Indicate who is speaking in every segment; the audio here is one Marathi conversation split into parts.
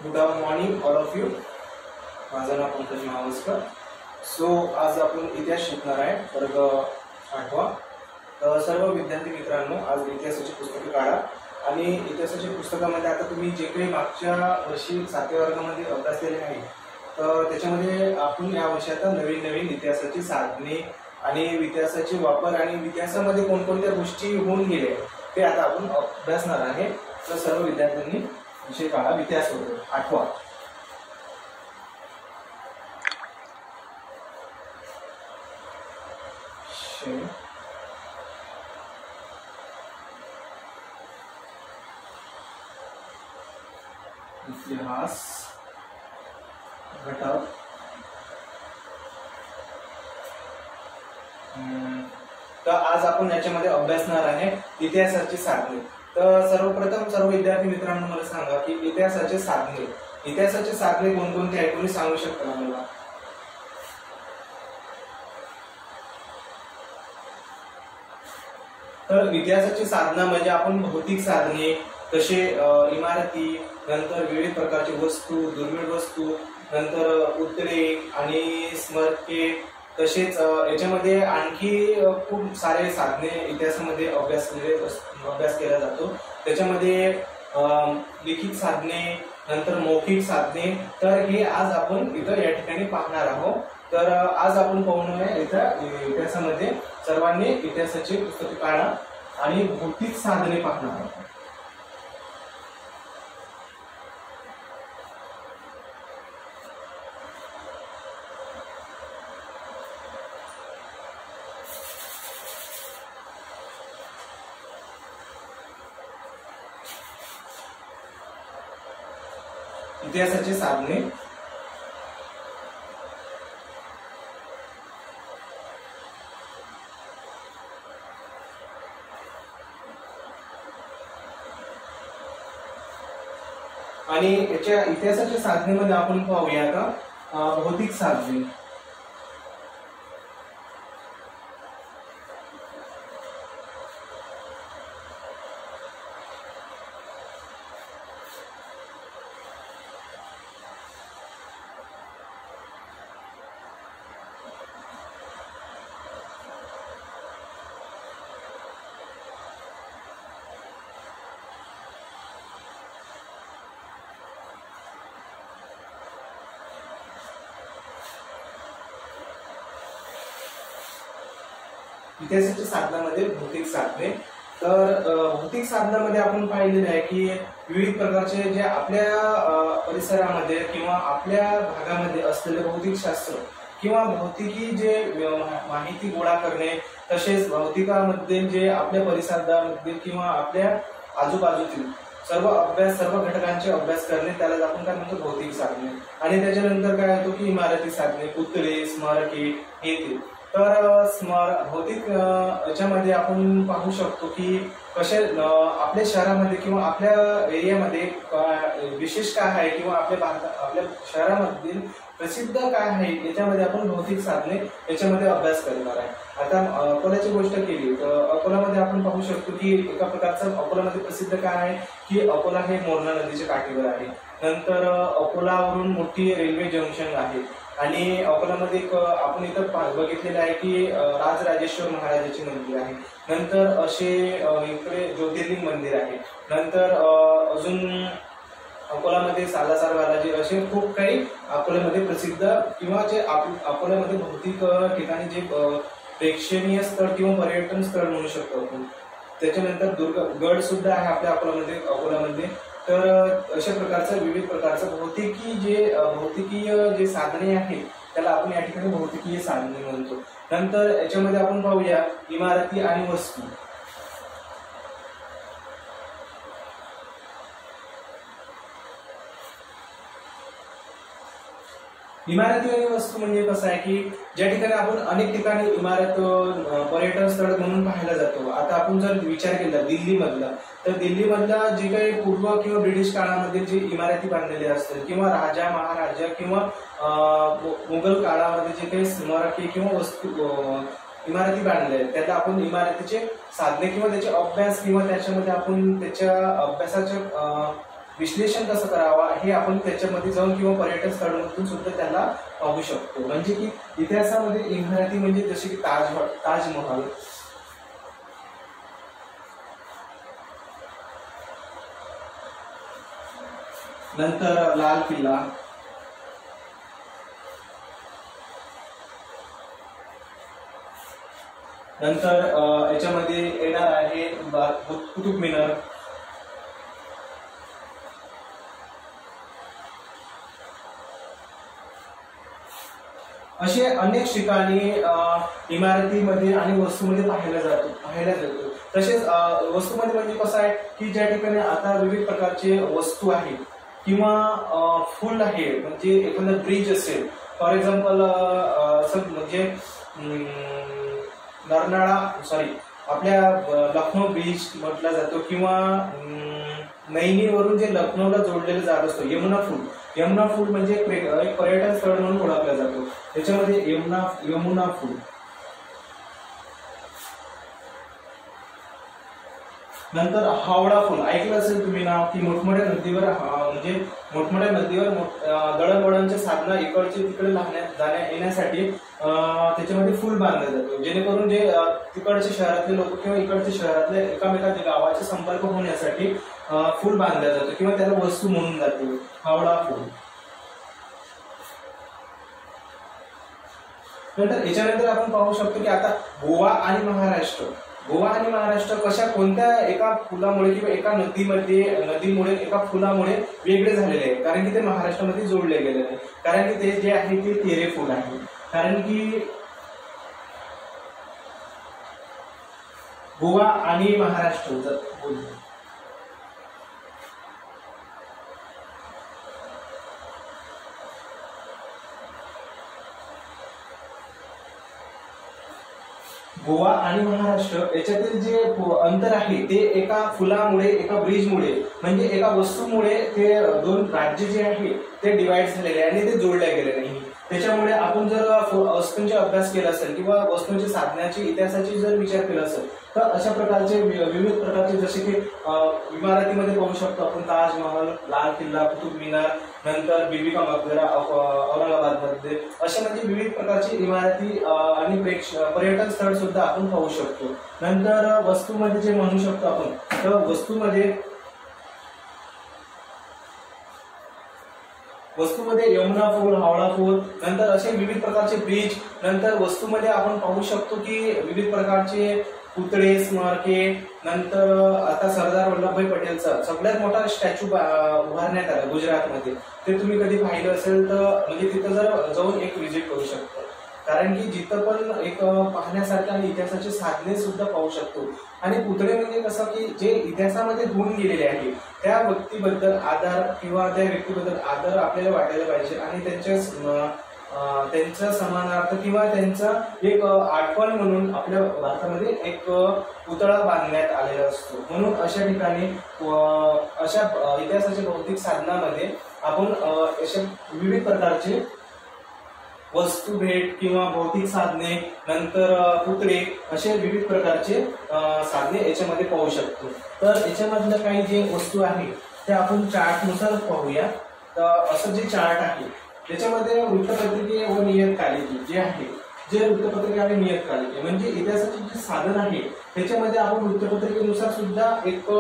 Speaker 1: Good morning all of you. माझं नाव पंकज महावस्कर. सो आज आपण इतिहास शिकणार आहे, वर्ग 8वा. तर सर्व विद्यार्थी मित्रांनो, आज इतिहासाची पुस्तके काढा आणि इतिहासाच्या पुस्तकामध्ये आता तुम्ही जे काही मागच्या वर्षी 7व्या वर्गामध्ये अभ्यास केले आहे, तर त्याच्यामध्ये आपण या वर्षी आता नवीन नवीन इतिहासाची साधने आणि इतिहासाचे वापर आणि इतिहासामध्ये कोणकोणत्या गोष्टी होऊन गेल्या ते आता आपण अभ्यासणार आहे. तर सर्व विद्यार्थ्यांनी विषय काढा, इतिहास होतो 8वा. इतिहास घटक तर आज आपण याच्यामध्ये अभ्यासणार आहे इतिहासाची साधने. तर सर्वप्रथम सर्व विद्यार्थी मित्रांनो मला सांगा की इतिहासाचे साधने कोणकोणते आहेत, कोणी सांगू शकता का मला? तर इतिहासाची साधना म्हणजे आपण भौतिक साधने, तसे इमारती, नंतर विविध प्रकारची वस्तू, दुर्मिळ वस्तू, नंतर पुतळे आणि स्मारके, तसेच याच्यामध्ये आणखी खूप सारे साधने इतिहासामध्ये अभ्यास केला जातो. त्याच्यामध्ये लिखित साधने, नंतर मौखिक साधने. तर हे आज आपण इथं या ठिकाणी पाहणार आहोत. तर आज आपण पाहणार इथं इतिहासामध्ये सर्वांनी इतिहासाची पुस्तके काढा आणि भौतिक साधने पाहणार आहोत. इतिहासाची साधने. आणि याच्या इतिहासाच्या साधनेमध्ये आपण पाहूया आता भौतिक साधने. इतिहासाच्या साधनामध्ये भौतिक साधने. तर भौतिक साधनामध्ये आपण पाहिलेले आहे की विविध प्रकारचे जे आपल्या परिसरामध्ये किंवा आपल्या भागामध्ये असलेले भौतिकशास्त्र किंवा भौतिकी जे माहिती गोळा करणे, तसेच भौतिकामध्ये जे आपल्या परिसरामध्ये किंवा आपल्या आजूबाजूतील सर्व घटकांचे अभ्यास करणे, त्याला आपण काय म्हणतो, भौतिक साधने. आणि त्याच्यानंतर काय होतो की इमारती साधने, पुतळे, स्मारके येतील. तर भौतिक याच्यामध्ये आपण पाहू शकतो की कशा आपल्या शहरामध्ये किंवा आपल्या एरियामध्ये विशेष काय आहे किंवा आपल्या शहरामधील प्रसिद्ध काय आहे, याच्यामध्ये आपण भौतिक साधने याच्यामध्ये अभ्यास करणार आहे. आता अकोल्याची गोष्ट केली तर अकोल्यामध्ये आपण पाहू शकतो की एका प्रकारचं अकोल्यामध्ये प्रसिद्ध काय आहे की अकोला हे मोरणा नदीच्या काठीवर आहे. नंतर अकोलावरून मोठी रेल्वे जंक्शन आहे. आणि अकोल्यामध्ये आपण इथं बघितलेलं आहे की राजराजेश्वर महाराजाचे मंदिर आहे. नंतर असे इकडे ज्योतिर्लिंग मंदिर आहे. नंतर अजून अकोल्यामध्ये सालासर बालाजी, असे खूप काही अकोल्यामध्ये प्रसिद्ध किंवा जे अकोल्यामध्ये भौतिक ठिकाणी जे प्रेक्षणीय स्थळ किंवा पर्यटन स्थळ म्हणू शकतो आपण. त्याच्यानंतर गड सुद्धा आहे आपल्या अकोल्यामध्ये. तर अशा प्रकारचं विविध प्रकारचं भौतिकीय जे साधने आहेत त्याला आपण या ठिकाणी भौतिकीय साधने म्हणतो. नंतर याच्यामध्ये आपण पाहूया इमारती आणि वस्तू. इमारती आणि वस्तू म्हणजे कसं आहे की ज्या ठिकाणी आपण अनेक ठिकाणी इमारत पर्यटन स्थळ म्हणून पाहायला जातो. आता आपण जर विचार केला दिल्लीमधला, तर दिल्लीमधला जे काही पूर्व किंवा ब्रिटिश काळामध्ये जे इमारती बांधलेल्या असतात किंवा राजा महाराजा किंवा मुघल काळामध्ये जे काही स्मारके किंवा वस्तू इमारती बांधल्या आहेत, त्याला आपण इमारतीचे साधने किंवा त्याचे अभ्यास किंवा त्याच्यामध्ये आपण त्याच्या अभ्यासाच्या विश्लेषण कसं करावा हे आपण त्याच्यामध्ये जाऊन किंवा पर्यटन स्थळामधून सुद्धा त्याला पाहू शकतो. म्हणजे की इतिहासामध्ये इमारती म्हणजे जसे की ताजमहल, नंतर लाल किल्ला, नंतर याच्यामध्ये येणार आहे कुतुब मिनार, असे अनेक ठिकाणी इमारतीमध्ये आणि वस्तूमध्ये पाहायला जातो. तसेच वस्तूमध्ये म्हणजे कसं आहे की ज्या ठिकाणी आता विविध प्रकारचे वस्तू आहेत किंवा फुल आहे, म्हणजे एखादा ब्रिज असेल, फॉर एक्झाम्पल म्हणजे आपल्या लखनौ ब्रिज म्हटला जातो किंवा नैनीवरून जे लखनौला जोडलेलं जात असतो यमुना फूल म्हणजे एक पर्यटन स्थळ म्हणून ओळखला जातो. त्याच्यामध्ये यमुना फूल, नंतर हावडा फूल ऐकलं असेल तुम्ही नाव, की मोठमोठ्या नदीवर दळणवळणच्या साधना इकडचे तिकडे जाण्या येण्यासाठी त्याच्यामध्ये फूल बांधलं जातो, जेणेकरून जे तिकडच्या शहरातले लोक किंवा इकडच्या शहरातले एकामेकाच्या गावाचे संपर्क होण्यासाठी फूल बांधलं जातं किंवा त्याला वस्तू म्हणून जाते हावडा फूल. नंतर याच्यानंतर आपण पाहू शकतो की आता गोवा आणि महाराष्ट्र कोणत्या एका फुलामुळे किंवा एका नदीमुळे एका फुलामुळे वेगळे झालेले आहे, कारण की ते महाराष्ट्रामध्ये जोडले गेलेले आहे. कारण की ते जे आहे ते तेरे फुल आहे. कारण की गोवा आणि महाराष्ट्र जर बोलतो, गोवा आणि महाराष्ट्र याच्यातील जे अंतर आहे ते एका फुलामुळे, एका ब्रिजमुळे, म्हणजे एका वस्तूमुळे ते दोन राज्य जे आहे ते डिवाइड झालेले आहे आणि ते जोडले गेले नाही. त्याच्यामुळे आपण जर वस्तूंचा अभ्यास केला असेल किंवा वस्तूंच्या साधनाची इतिहासाची जर विचार केला असेल तर अशा प्रकारचे विविध प्रकारचे जसे की इमारतीमध्ये पाहू शकतो आपण ताजमहल, लाल किल्ला, कुतुब मिनार, नंतर बीबी का मकबरा औरंगाबादमध्ये, अशा म्हणजे विविध प्रकारची इमारती आणि पर्यटन स्थळ सुद्धा आपण पाहू शकतो. नंतर वस्तूमध्ये जे म्हणू शकतो आपण, तर वस्तूमध्ये यमुना फूल, हावडा फूल, नंतर असे विविध प्रकारचे ब्रिज, नंतर वस्तूमध्ये आपण पाहू शकतो की विविध प्रकारचे पुतळे, स्मारके, नंतर आता सरदार वल्लभभाई पटेलचा सगळ्यात मोठा स्टॅच्यू उभारण्यात आला गुजरातमध्ये. ते तुम्ही कधी पाहिलं असेल तर म्हणजे तिथं जर जाऊन एक व्हिजिट करू शकता, कारण की जिथं पण एक पाहण्यासारखं आणि इतिहासाचे साधने सुद्धा पाहू शकतो. आणि पुतळे म्हणजे कसं की जे इतिहासामध्ये होऊन गेलेले आहे त्या व्यक्तीबद्दल आदर किंवा त्या व्यक्तीबद्दल आदर आपल्याला वाटायला पाहिजे आणि त्यांच्या समानार्थ किंवा त्यांचा एक आठवण म्हणून आपल्या भारतामध्ये एक पुतळा बांधण्यात आलेला असतो. म्हणून अशा ठिकाणी अशा इतिहासाच्या भौतिक साधनामध्ये आपण अशा विविध प्रकारचे वस्तू भेट किंवा भौतिक साधने, नंतर पुतळे, असे विविध प्रकारचे साधने याच्यामध्ये पाहू शकतो. तर याच्यामधलं काही जे वस्तू आहे ते आपण चार्टनुसार पाहूया. तर असं जे चार्ट आहे त्याच्यामध्ये वृत्तपत्रिके व नियतकालिके जे आहे, जे वृत्तपत्रिके आणि नियतकालिके म्हणजे इतिहासाचे जे साधन आहे त्याच्यामध्ये आपण वृत्तपत्रिकेनुसार सुद्धा एक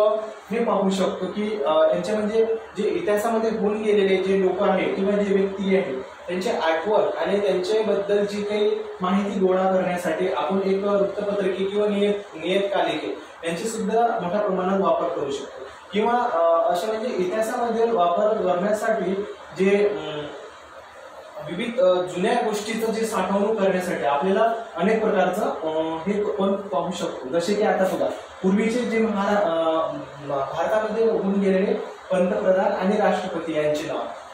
Speaker 1: हे पाहू शकतो की यांच्या म्हणजे जे इतिहासामध्ये होऊन गेलेले जे लोक आहेत किंवा जे व्यक्ती आहेत त्यांची आठवण आणि त्यांच्याबद्दल जी काही माहिती गोळा करण्यासाठी आपण एक वृत्तपत्रिके किंवा नियतकालिके यांचे सुद्धा मोठ्या प्रमाणात वापर करू शकतो. किंवा अशा म्हणजे इतिहासामध्ये वापर करण्यासाठी जे विविध जुन्या गोष्टीचं जे साठवणूक करण्यासाठी आपल्याला अनेक प्रकारचं हे पण पाहू शकतो. जसे की आता बघा, पूर्वीचे जे भारतामध्ये होऊन गेलेले पंतप्रधान आणि राष्ट्रपती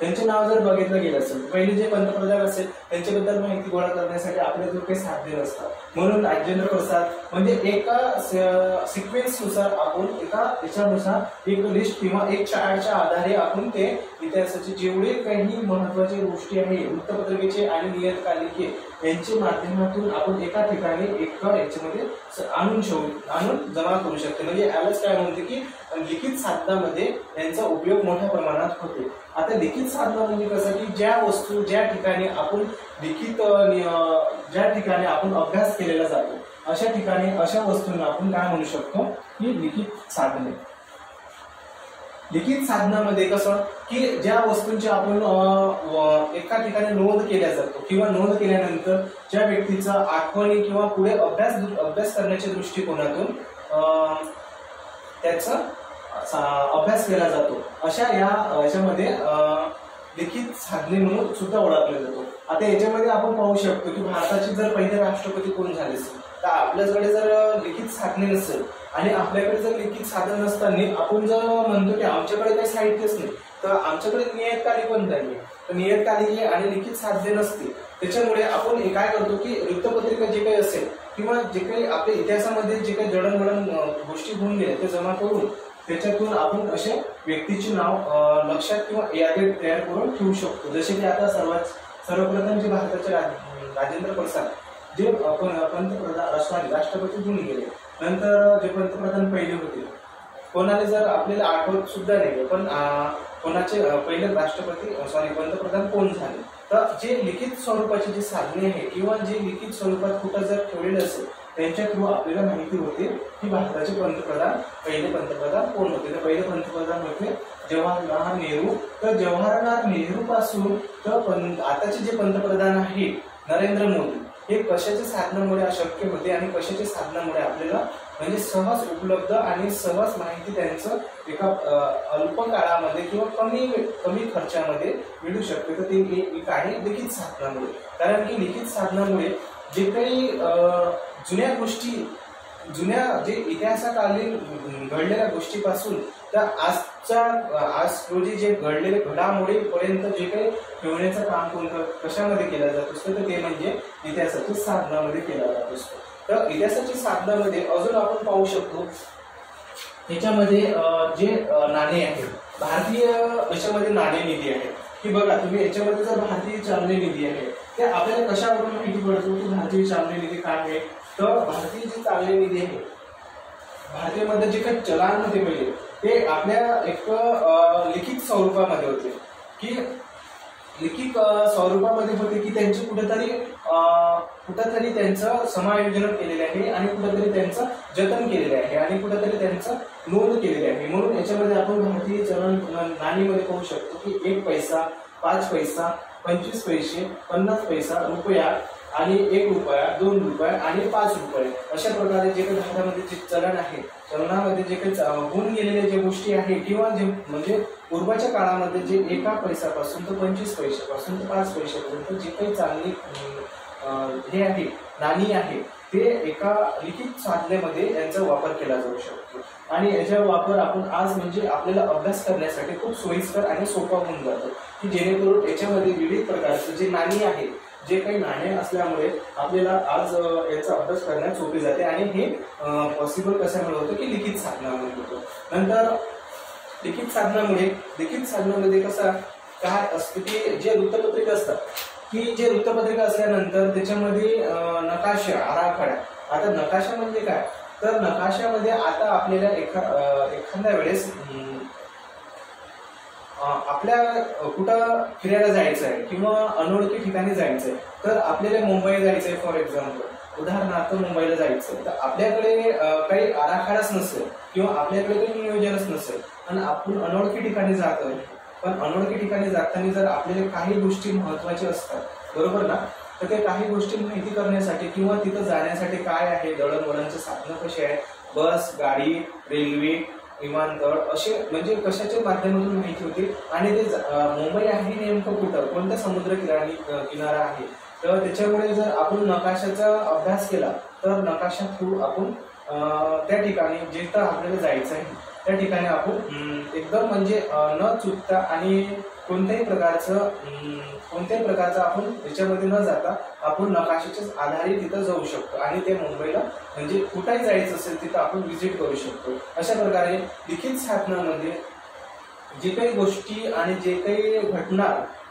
Speaker 1: त्यांचे नाव जर बघितलं गेलं असेल, पहिले जे पंतप्रधान असेल त्यांच्याबद्दल माहिती गोळा करण्यासाठी आपल्या जो काही साधने असतात, म्हणून राजेंद्र प्रसाद म्हणजे एका सिक्वेन्सनुसार आपण एका याच्यानुसार एक लिस्ट किंवा एक चार्टच्या आधारे आपण ते इतिहासाचे जेवढे काही महत्वाच्या गोष्टी आहे वृत्तपत्रिकेचे आणि नियतकालिके यांच्या माध्यमातून आपण एका ठिकाणी एका याच्यामध्ये आणून जमा करू शकतो. म्हणजे यालाच काय म्हणते की लिखित साधनामध्ये यांचा उपयोग मोठ्या प्रमाणात होते. आता लिखित साधना म्हणजे कसं की ज्या वस्तू ज्या ठिकाणी आपण ज्या ठिकाणी आपण अभ्यास केलेला जातो अशा ठिकाणी अशा वस्तूंना आपण काय म्हणू शकतो की लिखित साधने. लिखित साधनामध्ये कसं की ज्या वस्तूंची आपण एका ठिकाणी नोंद केल्या जातो किंवा नोंद केल्यानंतर ज्या व्यक्तीचा आठवणी किंवा पुढे अभ्यास करण्याच्या दृष्टिकोनातून त्याचा अभ्यास केला जातो अशा याच्यामध्ये लिखित साधने म्हणून सुद्धा ओळखले जातो. आता याच्यामध्ये आपण पाहू शकतो की भारताचे जर पहिले राष्ट्रपती कोण झाले असेल तर आपल्याकडे जर लिखित साधने नसेल आणि आपल्याकडे जर लिखित साधन नसताना आपण जर म्हणतो की आमच्याकडे काही साहित्यच नाही तर आमच्याकडे नियतकालिक पण नाही. तर नियतकालिक आणि लिखित साधने नसते त्याच्यामुळे आपण काय करतो की वृत्तपत्रिका जे काही असेल किंवा जे काही आपल्या इतिहासामध्ये जे काही जडणघडण गोष्टी होऊन गेल्या ते जमा करून त्याच्यातून आपण असे व्यक्तीचे नाव लक्षात किंवा यादी तयार करून ठेवू शकतो. जसे की आता सर्वप्रथम जे भारताचे राजेंद्र प्रसाद जे पंतप्रधान राष्ट्रपती होऊन गेले नंतर जे पंतप्रधान पहिले होते कोणाला जर आपल्याला आठवत सुद्धा नाही पण कोणाचे पहिले पंतप्रधान कोण झाले तर जे लिखित स्वरूपाची जी साधने आहे किंवा जे लिखित स्वरूपात कुठं जर ठेवलेलं असेल त्यांच्या थ्रू आपल्याला माहिती होते की भारताचे पहिले पंतप्रधान कोण होते. तर पहिले पंतप्रधान होते जवाहरलाल नेहरू. तर जवाहरलाल नेहरू पासून तर आताचे जे पंतप्रधान आहे नरेंद्र मोदी हे कशाच्या साधनामुळे अशक्य होते आणि कशाच्या साधनामुळे आपल्याला म्हणजे सहज उपलब्ध आणि सहज माहिती त्यांचं एका अल्प काळामध्ये किंवा कमी खर्चामध्ये मिळू शकते. तर ते एक आहे लिखित साधनामुळे. कारण की लिखित साधनामुळे जे काही जुन्या जे इतिहासाकालीन घडलेल्या गोष्टीपासून तर आज रोजी जे घडलेले घडामोडीपर्यंत जे काही ठेवण्याचं काम कशामध्ये केलं जात असतं तर ते म्हणजे इतिहासाच्या साधनामध्ये केला जात असतो. तर इतिहासाच्या साधनामध्ये अजून आपण पाहू शकतो याच्यामध्ये जे नाणे आहेत भारतीय याच्यामध्ये नाणेनिधी आहे की बघा तुम्ही याच्यामध्ये जर भारतीय चालने निधी आहे ते आपल्याला कशावरून माहिती पडतो की भारतीय चालने निधी काय आहे. तर भारतीय जे चालने निधी आहे भारतीयमध्ये जे काही चलन होते पहिले ते आपल्या एक लिखित स्वरूपामध्ये होते की लिखित स्वरूपामध्ये होते की त्यांचे कुठेतरी त्यांचं समायोजन केलेले आहे आणि कुठेतरी त्यांचं जतन केलेले आहे आणि कुठेतरी त्यांचं नोंद केलेली आहे. म्हणून याच्यामध्ये आपण भारतीय चलन नाणीमध्ये पाहू शकतो की 1 पैसा 5 पैसा 25 पैसे 50 पैसा रुपया आणि 1 रुपया 2 रुपये आणि 5 रुपये अशा प्रकारे जे काही भारतामध्ये जे चलन आहे चलनामध्ये जे काही होऊन गेलेले जे गोष्टी आहे किंवा जे म्हणजे पूर्वाच्या काळामध्ये जे 1 पैशापासून तर 25 पैशापासून तर 5 पैशापर्यंत जे काही चालणी हे आहे नाणी आहे ते एका लिखित साधनेमध्ये यांचा वापर केला जाऊ शकतो. आणि याचा वापर आपण आज म्हणजे आपल्याला अभ्यास करण्यासाठी खूप सोयीस्कर आणि सोपा होऊन जातो की जेणेकरून याच्यामध्ये विविध प्रकारचे जे नाणी आहे जे काही नाणे असल्यामुळे आपल्याला आज याचा अभ्यास करण्यात सोपे जाते आणि हे पॉसिबल कशामुळे होतं की लिखित साधनामुळे होतं. नंतर लिखित साधनामध्ये कसं काय असतं की जे वृत्तपत्रिका असतात की जे वृत्तपत्रिका असल्यानंतर त्याच्यामध्ये नकाशा आराखडा. आता नकाशा म्हणजे काय तर नकाशामध्ये आता आपल्याला एखाद्या वेळेस आपल्या कुठं फिरायला जायचं आहे किंवा अनोळखी ठिकाणी जायचंय तर आपल्याला मुंबई जायचंय फॉर एक्झाम्पल उदाहरणार्थ मुंबईला जायचं तर आपल्याकडे काही आराखडाच नसेल किंवा आपल्याकडे काही नियोजनच नसेल आणि आपण अनोळखी ठिकाणी जातोय. पण अनोळखी ठिकाणी जाताना जर आपल्याला काही गोष्टी महत्वाच्या असतात बरोबर ना तर ते काही गोष्टी माहिती करण्यासाठी किंवा तिथं जाण्यासाठी काय आहे दळणवळणचे साधनं कसे आहे बस गाडी रेल्वे विमानतळ असे म्हणजे कशाच्या माध्यमातून माहिती होते. आणि ते मुंबई आहे नेमकं कुठं कोणत्या समुद्र किनारा आहे तर त्याच्यामुळे जर आपण नकाशाचा अभ्यास केला तर नकाशा थ्रू आपण त्या ठिकाणी जिथं आपल्याला जायचं आहे त्या ठिकाणी आपण एकदम म्हणजे न चुकता आणि कोणत्याही प्रकारचा आपण त्याच्यामध्ये न जाता आपण नकाशाच्याच आधारे तिथं जाऊ शकतो आणि ते मुंबईला म्हणजे कुठेही जायचं असेल तिथं आपण व्हिजिट करू शकतो. अशा प्रकारे लिखित साधनामध्ये जे काही गोष्टी आणि जे काही घटना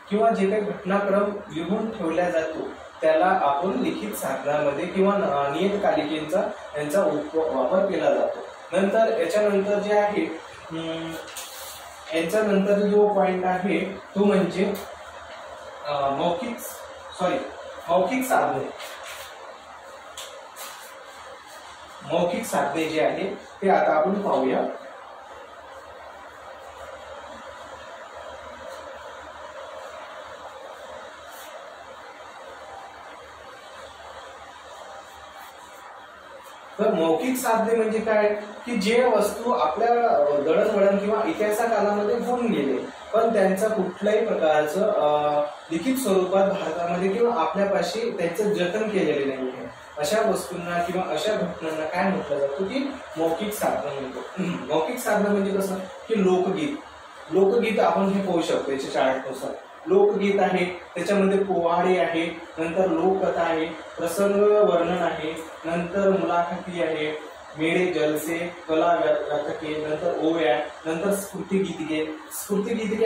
Speaker 1: किंवा जे काही घटनाक्रम लिहून ठेवला जातो त्याला आपण लिखित साधनामध्ये किंवा नियतकालिकेचा यांचा वापर केला जातो. नंतर याच्यानंतर जे आहे यांचा नंतर जो पॉइंट आहे तो म्हणजे मौखिक साधने. मौखिक साधने जे आहे ते आता आपण पाहूया. तर मौखिक साधने म्हणजे काय की जे वस्तू आपल्या दळणवळण किंवा इतिहासा कालामध्ये होऊन गेले पण त्यांचा कुठल्याही प्रकारचं लिखित स्वरूपात भारतामध्ये किंवा आपल्यापाशी त्यांचं जतन केलेले नाही आहे, अशा वस्तूंना किंवा अशा घटनांना काय म्हटलं जातं की मौखिक साधन म्हणतो. मौखिक साधन म्हणजे कसं की लोकगीत आपण हे पाहू शकतो याच्या चार्टनुसार. लोकगीत आहे, त्याच्यामध्ये पोवाडे आहे, नंतर लोककथा आहे, प्रसंग वर्णन आहे, नंतर मुलाखती आहे, मेळे जलसे, कला व्याख्याके, नंतर ओव्या, नंतर स्फूर्तिगीतिके.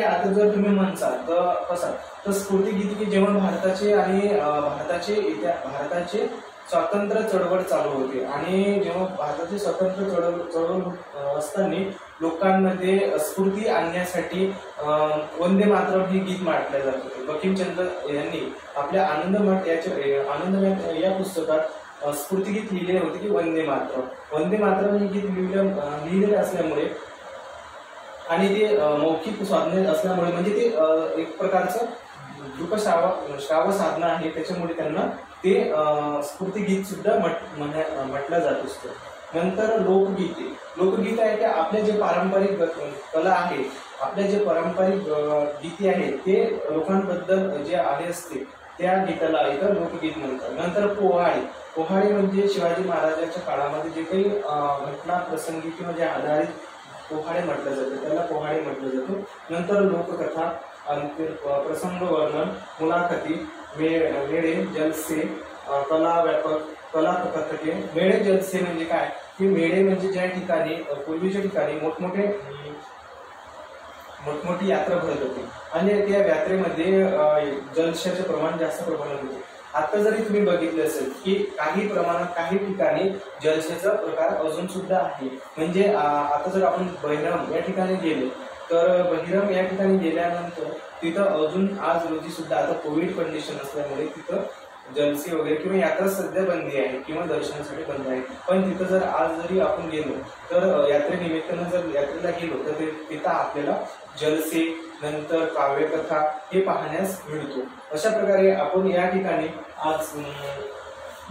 Speaker 1: आता जर तुम्ही म्हणसाल तर कसं तर स्फूर्तिगीतिके जेव्हा भारताचे स्वातंत्र्य चळवळ चालू होते आणि जेव्हा भारताची स्वातंत्र्य चळवळ असताना लोकांमध्ये स्फूर्ती आणण्यासाठी वंदे मातरम हे गीत म्हटले जात होते. बंकिमचंद्र यांनी आपल्या आनंदमठ या पुस्तकात स्फूर्तिगीत लिहिले होते की वंदे मातरम हे गीत लिहिलेले असल्यामुळे आणि ते मौखिक साधने असल्यामुळे म्हणजे ते एक प्रकारचं श्राव्य साधना आहे, त्याच्यामुळे त्यांना ते स्फूर्तिगीत सुद्धा म्हटलं जात असतं. नंतर लोकगीत आहे की आपले जे पारंपरिक कला आहे, आपले जे पारंपरिक गीते आहेत ते लोकांबद्दल जे आले असते त्या गीताला इथं लोकगीत म्हणतात. नंतर पोवाडे म्हणजे शिवाजी महाराजांच्या काळामध्ये जे काही घटना प्रसंगी किंवा जे आधारित पोवाडे म्हटलं जातं त्याला पोवाडे म्हटलं जातं. नंतर लोककथा, प्रसंग वर्णन, मुलाखती, मेळे जलसे, कला कथके. मेळे जलसे म्हणजे काय की मेळे म्हणजे ज्या ठिकाणी पूर्वीच्या ठिकाणी मोठमोठी यात्रा भरत होती आणि त्या यात्रेमध्ये जलशाचे प्रमाण जास्त प्रमाणात होते. आता जरी तुम्ही बघितलं असेल की काही प्रमाणात काही ठिकाणी जलशाचा प्रकार अजून सुद्धा आहे. म्हणजे आता जर आपण बहिरम या ठिकाणी गेलो तर बहिरम या ठिकाणी गेल्यानंतर तिथं अजून आज रोजी सुद्धा आता कोविड कंडिशन असल्यामुळे तिथं जलसे वगैरे किंवा यात्रा सध्या बंदी आहे किंवा दर्शनासाठी बंद आहे. पण तिथं जर आज जरी आपण गेलो तर यात्रेनिमित्तानं जर यात्रेला गेलो तर तिथं आपल्याला जलसे नंतर काव्यकथा हे पाहण्यास मिळतो. अशा प्रकारे आपण या ठिकाणी आज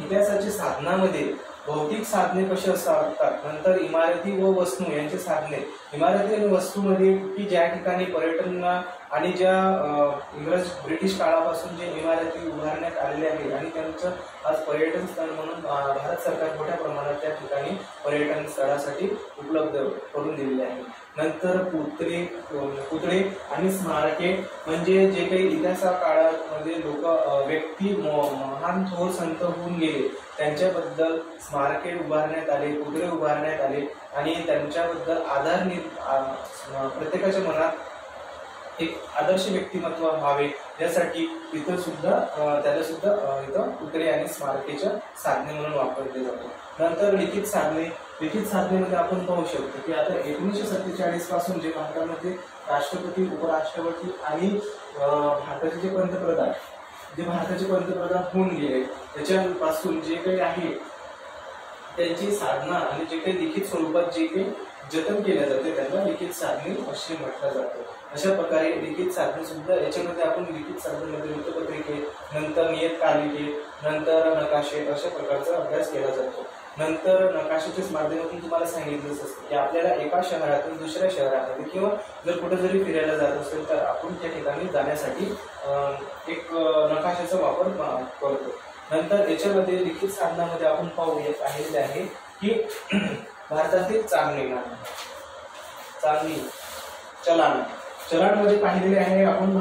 Speaker 1: इतिहासाच्या साधनामध्ये भौतिक साधने कशी असतात, नंतर इमारती व वस्तू यांचे साधने. इमारती आणि वस्तूमध्ये की ज्या ठिकाणी पर्यटन आणि ज्या ब्रिटिश काळापासून जे इमारती उभारण्यात आलेल्या आहेत आणि त्यांचं आज पर्यटन स्थळ म्हणून भारत सरकार मोठ्या प्रमाणात त्या ठिकाणी पर्यटन स्थळासाठी उपलब्ध करून दिलेले आहे. नंतर पुतळे आणि स्मारके म्हणजे जे काही इतिहासा काळामध्ये व्यक्ती महान थोर संत होऊन गेले त्यांच्याबद्दल स्मारके उभारण्यात आले, पुतळे उभारण्यात आले आणि त्यांच्याबद्दल प्रत्येकाच्या मनात एक आदर्श व्यक्तिमत्व व्हावे यासाठी इथं सुद्धा त्याला सुद्धा इथं पुतळे आणि स्मारकेच्या साधने म्हणून वापरले जातो. नंतर लिखित साधनेमध्ये आपण पाहू शकतो की आता 1947 पासून जे भारतामध्ये राष्ट्रपती, उपराष्ट्रपती आणि भारताचे भारताचे पंतप्रधान होऊन गेले त्याच्यापासून जे काही आहे त्यांची साधना आणि जे काही लिखित स्वरूपात जे काही जतन केल्या जाते त्यांना लिखित साधने असे म्हटलं जातं. अशा प्रकारे लिखित साधने सुद्धा याच्यामध्ये आपण लिखित साधनेमध्ये वृत्तपत्रिके, नंतर नियतकालिके, नंतर नकाशे अशा प्रकारचा अभ्यास केला जातो. नंतर नकाशाच्या माध्यमातून तुम्हाला सांगितलंच असतं की आपल्याला एका शहरातून दुसऱ्या शहरामध्ये किंवा जर कुठे जरी फिरायला जात असेल तर आपण त्या ठिकाणी जाण्यासाठी एक नकाशाचा वापर करतो. नंतर याच्यामध्ये लिखित साधनामध्ये आपण पाहिलेले आहे की भारतातील चलानमध्ये पाहिलेले आहे आपण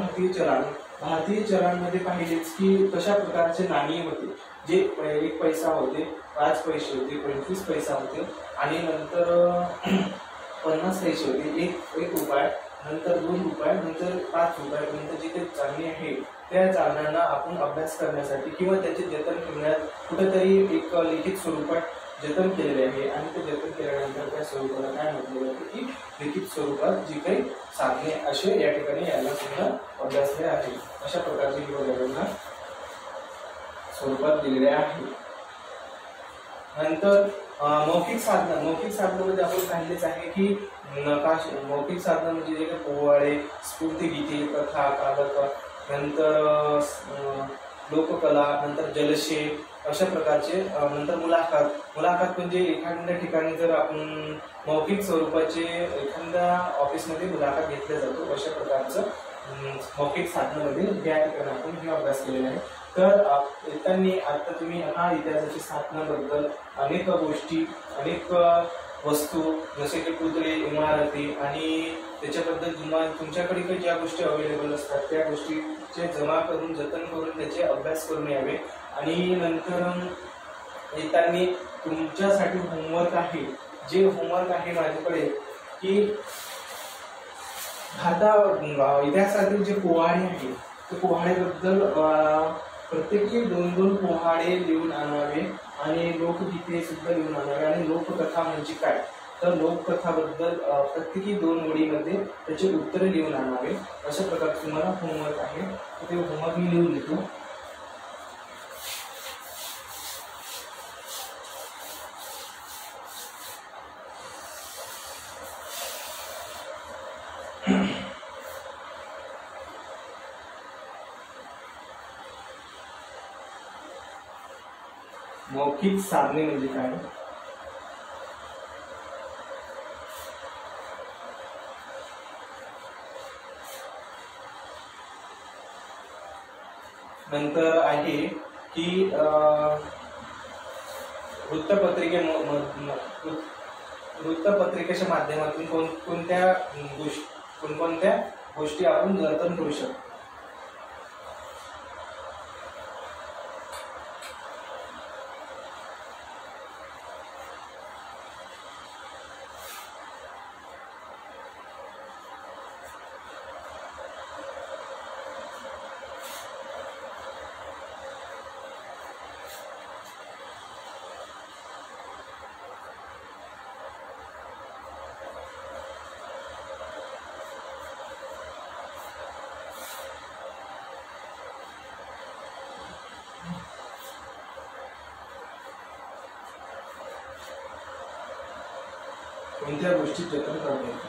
Speaker 1: भारतीय चलानमध्ये पाहिलेच की कशा प्रकारचे नाणी होते. जे 1 पैसा होते, 5 पैसे होते, 25 पैसा होते आणि नंतर 50 पैसे होते, 1 रुपया, नंतर 2 रुपये, नंतर 5 रुपये. नंतर जे काही चालणी आहे त्या साधनांना आपण अभ्यास करण्यासाठी किंवा त्याचे जतन ठेवण्यात कुठेतरी एक लिखित स्वरूपात जतन केलेले आहे आणि ते जतन केल्यानंतर त्या स्वरूपाला काय म्हटलं जातं की लिखित स्वरूपात जी काही साधने असे या ठिकाणी याला सुद्धा अभ्यासले आहे. अशा प्रकारचे किंवा स्वरूपात दिलेले आहे. नंतर मौखिक साधनामध्ये आपण पाहिलेच आहे की मौखिक साधना म्हणजे जे काही पोवाडे, स्फूर्तिगीते, कथा, काव्य, नंतर लोककला, नंतर जलशेप अशा प्रकारचे, नंतर मुलाखत म्हणजे एखाद्या ठिकाणी जर आपण मौखिक स्वरूपाचे एखाद्या ऑफिसमध्ये मुलाखत घेतल्या जातो अशा प्रकारचं मौखिक साधनामध्ये या ठिकाणी आपण हे अभ्यास केलेला आहे. तर आता तुम्ही हा इतिहासाच्या स्थापनाबद्दल अनेक गोष्टी, अनेक वस्तू जसे की पुतळे, इमारती आणि त्याच्याबद्दल तुमच्याकडे काही ज्या गोष्टी अवेलेबल असतात त्या गोष्टीचे जमा करून जतन करून त्याचे अभ्यास करून यावे. आणि नंतर येताना तुमच्यासाठी होमवर्क आहे, जे होमवर्क आहे माझ्याकडे की इतिहासातील जे पोवाडे आहे ते पोवाड्याबद्दल प्रत्येकी 2-2 पोवाडे लिहून आणावे आणि लोकगीते सुद्धा लिहून आणावे. आणि लोककथा म्हणजे काय तर लोककथाबद्दल प्रत्येकी 2 ओळीमध्ये त्याचे उत्तरे लिहून आणावे. अशा प्रकारचे तुम्हाला होमवर्क आहे. ते होमवर्क मी लिहून देतो. मौखिक साधने म्हणजे काय नंतर आहे की वृत्तपत्रिकेच्या माध्यमातून कोणकोणत्या गोष्टी आपण जतन करू शकतो. कोणत्या गोष्टी जतन करता येतात.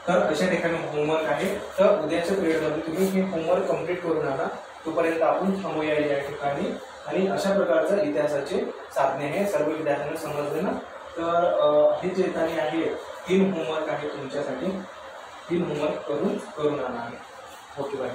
Speaker 1: तर अशा ठिकाणी होमवर्क आहे. तर उद्याच्या पिरियडमध्ये तुम्ही हे होमवर्क कम्प्लीट करून आणा. तोपर्यंत आपण थांबूया या ठिकाणी. आणि अशा प्रकारचं इतिहासाचे साधने हे सर्व विद्यार्थ्यांना समजले ना. तर हे जे काही आहे 3 होमवर्क आहे तुमच्यासाठी. 3 होमवर्क करून आणा. Okay bye.